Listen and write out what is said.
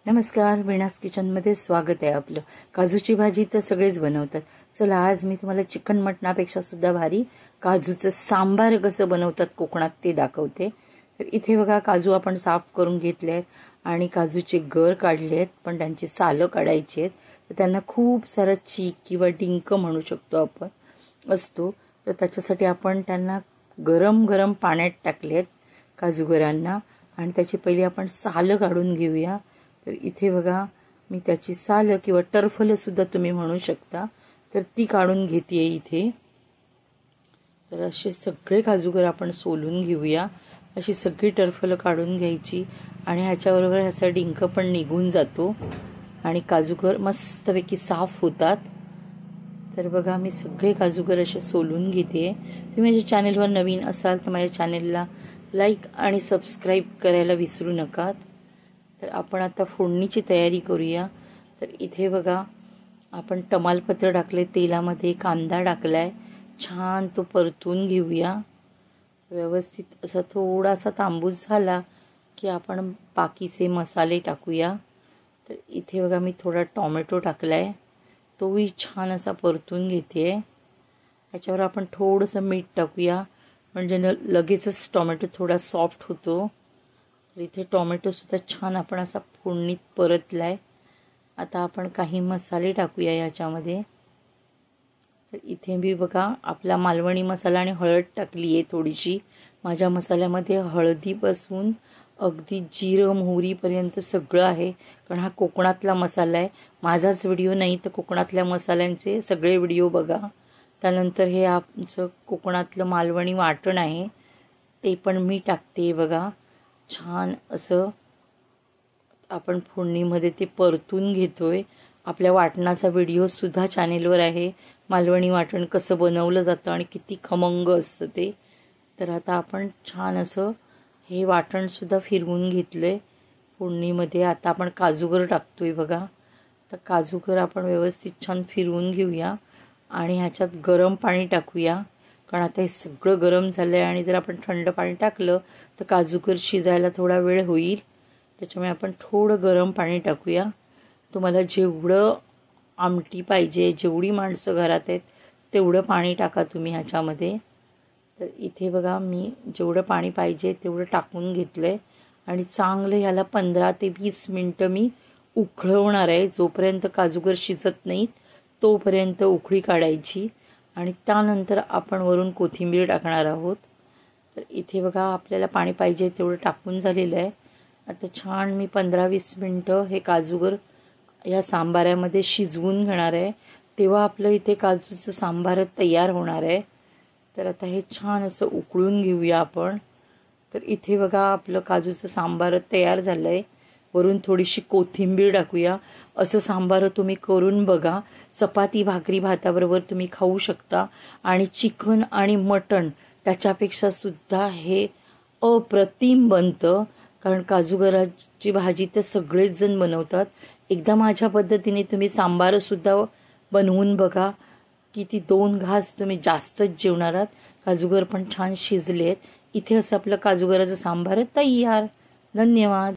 नमस्कार, वीणास किचनमध्ये स्वागत आहे आपलं। काजूची भाजी तर सगळेच बनवतात। चला आज मी तुम्हाला चिकन मटणापेक्षा सुद्धा भारी काजूचं सांबार कसं बनवतात कोकणात ते दाखवते। तर इथे बघा काजू आपण साफ करून घेतले आहेत आणि काजूचे गर काढले आहेत, पण त्यांची सालं काढायची आहेत। तर त्यांना खूप सारा चीक किंवा डिंक म्हणू शकतो आपण असतो। तर त्याच्यासाठी आपण त्यांना गरम गरम पाण्यात टाकले आहेत काजू गरांना आणि त्याची पहिली आपण सालं काढून घेऊया। तर इथे बघा मी त्याची सालं किंवा टरफलं सुद्धा तुम्ही म्हणू शकता, तर ती काढून घेते इथे। तर असे सगळे काजूगर आपण सोलून घेऊया। अशी सगळी टरफलं काढून घ्यायची आणि ह्याच्याबरोबर ह्याचा डिंक पण निघून जातो आणि काजूगर मस्तपैकी साफ होतात। तर बघा मी सगळे काजूगर असे सोलून घेते। तुम्ही माझ्या चॅनलवर नवीन असाल तर माझ्या चॅनलला लाईक आणि सबस्क्राईब करायला विसरू नका। तर आपण आता फोडणीची तयारी करूया। तर इथे बघा आपण तमालपत्र टाकले तेलामध्ये, कांदा टाकलाय, छान तो परतून घेऊया व्यवस्थित। असा थोडासा तांबूस झाला की आपण बाकीचे मसाले टाकूया। तर इथे बघा मी थोडा टोमॅटो टाकलाय, तोही छान असा परतून घेते। याच्यावर आपण थोडंसं मीठ टाकूया म्हणजे लगेचच टोमॅटो थोडा सॉफ्ट होतो। तर इथे टोमॅटो सुद्धा छान आपण असा फोडणीत परतलाय। आता आपण काही मसाले टाकूया याच्यामध्ये। तर इथे मी बघा आपला मालवणी मसाला आणि हळद टाकली आहे थोडीशी। माझ्या मसाल्यामध्ये हळदीपासून अगदी जिरं मोहरीपर्यंत सगळं आहे, कारण हा कोकणातला मसाला आहे। माझाच व्हिडिओ नाही तर कोकणातल्या मसाल्यांचे सगळे व्हिडिओ बघा। त्यानंतर हे आमचं कोकणातलं मालवणी वाटण आहे, ते पण मी टाकते बघा। छान असं आपण फोडणीमध्ये ते परतून घेतोय। आपल्या वाटणाचा व्हिडिओ सुद्धा चॅनेलवर आहे, मालवणी वाटण कसं बनवलं जातं आणि किती खमंग असतं ते। तर आता आपण छान असं हे वाटण सुद्धा फिरवून घेतलंय फोडणीमध्ये। आता आपण काजूगर टाकतोय बघा। तर काजूगर आपण व्यवस्थित छान फिरवून घेऊया आणि ह्याच्यात गरम पाणी टाकूया, कारण आता हे सगळं गरम झालं आहे आणि जर आपण थंड पाणी टाकलं तर काजूगर शिजायला थोडा वेळ होईल। त्याच्यामुळे आपण थोडं गरम पाणी टाकूया। तुम्हाला जेवढं आमटी पाहिजे, जेवढी माणसं घरात आहेत तेवढं पाणी टाका तुम्ही ह्याच्यामध्ये। तर इथे बघा मी जेवढं पाणी पाहिजे तेवढं टाकून घेतलं आहे आणि चांगलं ह्याला 15 ते 20 मिनटं मी उकळवणार आहे। जोपर्यंत काजूगर शिजत नाहीत तोपर्यंत उकळी काढायची आणि त्यानंतर आपण वरून कोथिंबीर टाकणार आहोत। तर इथे बघा आपल्याला पाणी पाहिजे तेवढं टाकून झालेलं आहे। आता छान मी 15-20 मिनटं हे काजूगर या सांबारामध्ये शिजवून घेणार आहे, तेव्हा आपलं इथे काजूचं सांबार तयार होणार आहे। तर आता हे छान असं उकळून घेऊया आपण। तर इथे बघा आपलं काजूचं सांबार तयार झालं आहे। वरून थोडीशी कोथिंबीर टाकूया। असं सांबार तुम्ही करून बघा, चपाती भाकरी भाताबरोबर तुम्ही खाऊ शकता आणि चिकन आणि मटण त्याच्यापेक्षा सुद्धा हे अप्रतिम बनतं, कारण काजूगराची भाजी तर सगळेच जण बनवतात। एकदा माझ्या पद्धतीने तुम्ही सांबार सुद्धा बनवून बघा, किती 2 घास तुम्ही जास्तच जेवणार आहात। काजूगर पण छान शिजलेत। इथे असं आपलं काजूगराचं सांबार तयार। धन्यवाद।